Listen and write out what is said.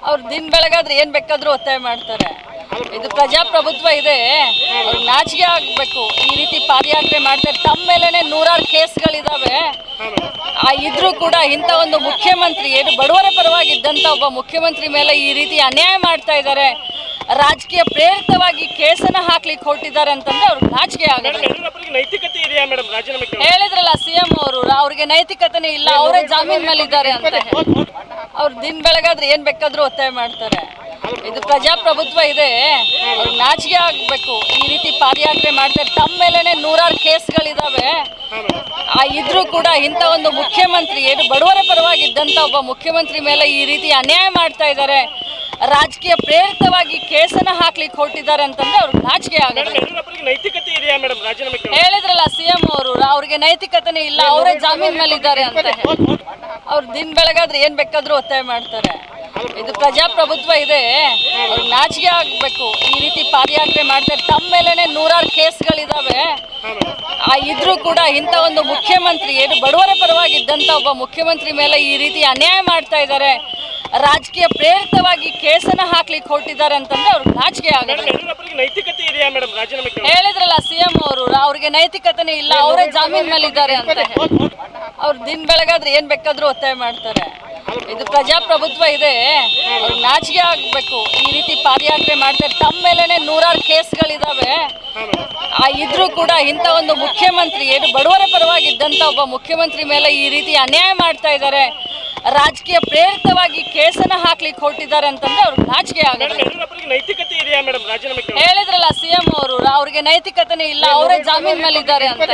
ಅವ್ರು ದಿನ ಬೆಳಗಾದ್ರೆ ಏನ್ ಬೇಕಾದ್ರೂ ಒತ್ತಾಯ ಮಾಡ್ತಾರೆ. ಇದು ಪ್ರಜಾಪ್ರಭುತ್ವ ಇದೆ. ಅವ್ರು ನಾಚಿಕೆ ಆಗ್ಬೇಕು. ಈ ರೀತಿ ಪಾದಯಾತ್ರೆ ಮಾಡ್ತಾರೆ. ತಮ್ಮ ಮೇಲೆನೆ ನೂರಾರು ಕೇಸ್ಗಳಿದಾವೆ. ಇದ್ರೂ ಕೂಡ ಇಂಥ ಒಂದು ಮುಖ್ಯಮಂತ್ರಿ ಏನು ಬಡವರ ಪರವಾಗಿದ್ದಂತ ಒಬ್ಬ ಮುಖ್ಯಮಂತ್ರಿ ಮೇಲೆ ಈ ರೀತಿ ಅನ್ಯಾಯ ಮಾಡ್ತಾ ಇದ್ದಾರೆ. ರಾಜಕೀಯ ಪ್ರೇರಿತವಾಗಿ ಕೇಸನ್ನ ಹಾಕ್ಲಿಕ್ಕೆ ಹೊರಟಿದ್ದಾರೆ ಅಂತಂದ್ರೆ ಅವ್ರಿಗೆ ನಾಚಿಕೆ ಆಗುತ್ತೆ. ಹೇಳಿದ್ರಲ್ಲ ಸಿಎಂ ಅವರು, ಅವ್ರಿಗೆ ನೈತಿಕತೆನೇ ಇಲ್ಲ, ಅವರೇ ಜಾಮೀನ್ ಮೇಲೆ ಇದ್ದಾರೆ ಅಂತ. ಅವ್ರು ದಿನ ಬೆಳಗಾದ್ರೆ ಏನ್ ಬೇಕಾದ್ರೂ ಒತ್ತಾಯ ಮಾಡ್ತಾರೆ. ಇದು ಪ್ರಜಾಪ್ರಭುತ್ವ ಇದೆ. ಅವ್ರು ನಾಚಿಕೆ ಆಗ್ಬೇಕು. ಈ ರೀತಿ ಪಾದಯಾತ್ರೆ ಮಾಡ್ತಾರೆ. ತಮ್ಮ ಮೇಲೆನೆ ನೂರಾರು ಕೇಸ್ಗಳಿದಾವೆ. ಇದ್ರೂ ಕೂಡ ಇಂಥ ಒಂದು ಮುಖ್ಯಮಂತ್ರಿ ಏನು ಬಡವರ ಪರವಾಗಿದ್ದಂತ ಒಬ್ಬ ಮುಖ್ಯಮಂತ್ರಿ ಮೇಲೆ ಈ ರೀತಿ ಅನ್ಯಾಯ ಮಾಡ್ತಾ ಇದ್ದಾರೆ. ರಾಜಕೀಯ ಪ್ರೇರಿತವಾಗಿ ಕೇಸನ್ನ ಹಾಕ್ಲಿಕ್ಕೆ ಹೊರಟಿದ್ದಾರೆ ಅಂತಂದ್ರೆ ಅವ್ರಿಗೆ ನಾಚಿಕೆ ಆಗುತ್ತೆ. ಹೇಳಿದ್ರಲ್ಲ ಸಿಎಂ ಅವರು, ಅವ್ರಿಗೆ ನೈತಿಕತೆನೇ ಇಲ್ಲ, ಅವರೇ ಜಾಮೀನ್ ಮೇಲೆ ಇದ್ದಾರೆ ಅಂತ. ಅವ್ರು ದಿನ ಬೆಳಗಾದ್ರೆ ಏನ್ ಬೇಕಾದ್ರೂ ಒತ್ತಾಯ ಮಾಡ್ತಾರೆ. ಇದು ಪ್ರಜಾಪ್ರಭುತ್ವ ಇದೆ. ಅವ್ರು ನಾಚಿಕೆ ಆಗ್ಬೇಕು. ಈ ರೀತಿ ಪಾದಯಾತ್ರೆ ಮಾಡ್ತಾರೆ. ತಮ್ಮ ಮೇಲೆನೆ ನೂರಾರು ಕೇಸ್ಗಳಿದಾವೆ. ಇದ್ರೂ ಕೂಡ ಇಂಥ ಒಂದು ಮುಖ್ಯಮಂತ್ರಿ ಏನು ಬಡವರ ಪರವಾಗಿದ್ದಂತ ಒಬ್ಬ ಮುಖ್ಯಮಂತ್ರಿ ಮೇಲೆ ಈ ರೀತಿ ಅನ್ಯಾಯ ಮಾಡ್ತಾ ಇದ್ದಾರೆ. ರಾಜಕೀಯ ಪ್ರೇರಿತವಾಗಿ ಕೇಸನ್ನ ಹಾಕ್ಲಿಕ್ಕೆ ಹೊರಟಿದ್ದಾರೆ ಅಂತಂದ್ರೆ ಅವ್ರಿಗೆ ನಾಚಿಕೆ ಆಗುತ್ತೆ. ಹೇಳಿದ್ರಲ್ಲ ಸಿಎಂ ಅವರು, ಅವ್ರಿಗೆ ನೈತಿಕತೆನೇ ಇಲ್ಲ, ಅವರೇ ಜಾಮೀನ್ ಮೇಲೆ ಇದ್ದಾರೆ ಅಂತ. ಅವ್ರು ದಿನ ಬೆಳಗಾದ್ರೆ ಏನ್ ಬೇಕಾದ್ರೂ ಒತ್ತಾಯ ಮಾಡ್ತಾರೆ. ಇದು ಪ್ರಜಾಪ್ರಭುತ್ವ ಇದೆ. ಅವ್ರು ನಾಚಿಕೆ ಆಗ್ಬೇಕು. ಈ ರೀತಿ ಪಾದಯಾತ್ರೆ ಮಾಡ್ತಾರೆ. ತಮ್ಮ ಮೇಲೆನೆ ನೂರಾರು ಕೇಸ್ಗಳಿದಾವೆ. ಇದ್ರೂ ಕೂಡ ಇಂಥ ಒಂದು ಮುಖ್ಯಮಂತ್ರಿ ಏನು ಬಡವರ ಪರವಾಗಿದ್ದಂತ ಒಬ್ಬ ಮುಖ್ಯಮಂತ್ರಿ ಮೇಲೆ ಈ ರೀತಿ ಅನ್ಯಾಯ ಮಾಡ್ತಾ ಇದ್ದಾರೆ. ರಾಜಕೀಯ ಪ್ರೇರಿತವಾಗಿ ಕೇಸನ್ನ ಹಾಕ್ಲಿಕ್ಕೆ ಹೊರಟಿದ್ದಾರೆ ಅಂತಂದ್ರೆ ಅವ್ರಿಗೆ ನಾಚಿಕೆ ಆಗುತ್ತೆ. ಹೇಳಿದ್ರಲ್ಲ ಸಿಎಂ ಅವರು, ಅವ್ರಿಗೆ ನೈತಿಕತೆನೇ ಇಲ್ಲ, ಅವರೇ ಜಾಮೀನ್ ಮೇಲೆ ಇದ್ದಾರೆ ಅಂತ.